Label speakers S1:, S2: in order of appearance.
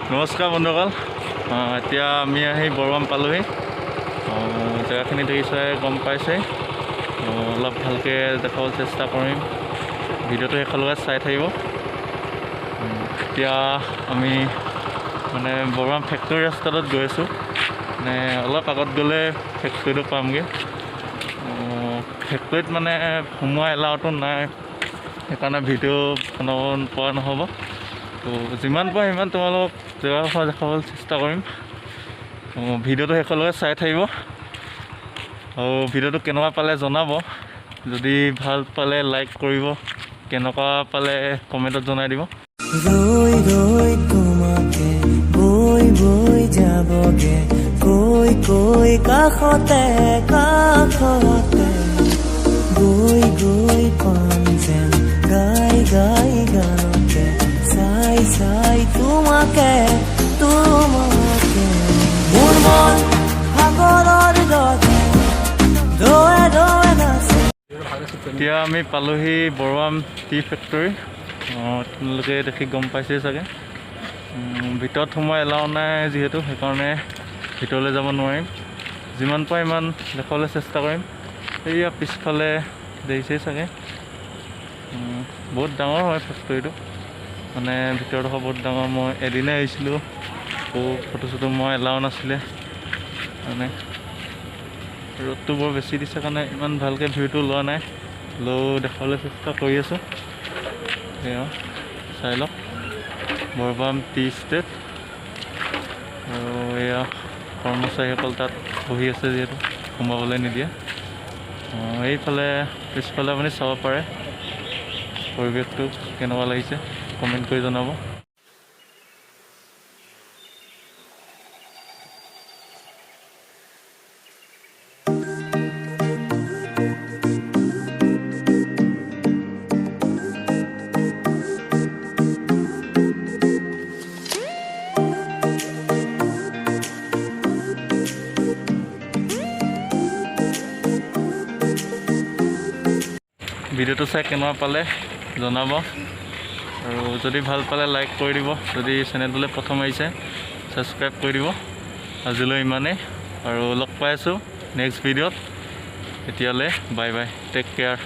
S1: নমস্কাৰ বন্ধুসকল, এতিয়া আমি আহি বৰবাম পালোহি। জেগাখিনি দেখিছে, গম পাইছে। অলপ ভালকৈ দেখাবলৈ চেষ্টা কৰিম। ভিডিঅ'টো শেষলৈকে চাই থাকিব। এতিয়া আমি মানে বৰবাম ফেক্টৰী ৰাস্তাটোত গৈ আছোঁ। মানে অলপ আগত গ'লে ফেক্টৰীটো পামগৈ। ফেক্টৰীত মানে সোমোৱা এলাউটো নাই, সেইকাৰণে ভিডিঅ' বনাব পৰা নহ'ব। তো যিমান পাৰোঁ সিমান তোমালোকক জেগাডোখৰ দেখাবলৈ চেষ্টা কৰিম। ভিডিঅ'টো শেষলৈকে চাই থাকিব আৰু ভিডিঅ'টো কেনেকুৱা পালে জনাব। যদি ভাল পালে লাইক কৰিব, কেনেকুৱা পালে কমেণ্টত জনাই দিব।
S2: ৰৈ ৰৈ তোমাকে বৈ বৈ যাবগে, কৈ কৈ কাষতে কাষতে গৈ গৈ পাম যেন গাই গাই গানকে, চাই চাই তোমাকে তোমাকে মোৰ মন সাগৰৰ দৰে দৌৰে দৌৰে নাচে।
S1: এতিয়া আমি পালোহি বৰবাম টি ফেক্টৰী। তোমালোকে দেখি গম পাইছে চাগে। ভিতৰত সোমোৱা এলাও নাই যিহেতু, সেইকাৰণে ভিতৰলৈ যাব নোৱাৰিম। যিমান পাৰোঁ ইমান দেখাবলৈ চেষ্টা কৰিম। এইয়া পিছফালে দেখিছেই চাগে, বহুত ডাঙৰ হয় ফেক্টৰীটো। মানে ভিতৰডোখৰ বহুত ডাঙৰ। মই এদিনে আহিছিলোঁ, ফটো চটো মই এলাও নাছিলে। মানে ৰ'দটো বৰ বেছি দিছে কাৰণে ইমান ভালকৈ ভিউটো লোৱা নাই, দেখাবলৈ চেষ্টা কৰি আছোঁ। এয়া চাই লওক, বৰবাম টি ষ্টেট। আৰু এয়া কৰ্মচাৰীসকল তাত বহি আছে যিহেতু সোমাবলৈ নিদিয়ে। এইফালে পিছফালে আপুনি চাব পাৰে। পৰিৱেশটো কেনেকুৱা লাগিছে কমেণ্ট কৰি জনাব। ভিডিঅ'টো চাই কেনেকুৱা পালে জনাব, আৰু যদি ভাল পালে লাইক কৰি দিব। যদি চেনেলটোলৈ প্ৰথম আহিছে ছাবস্ক্ৰাইব কৰি দিব। আজিলৈ ইমানেই, আৰু লগ পাই আছোঁ নেক্সট ভিডিঅ'ত। এতিয়ালৈ বাই বাই, টেক কেয়াৰ।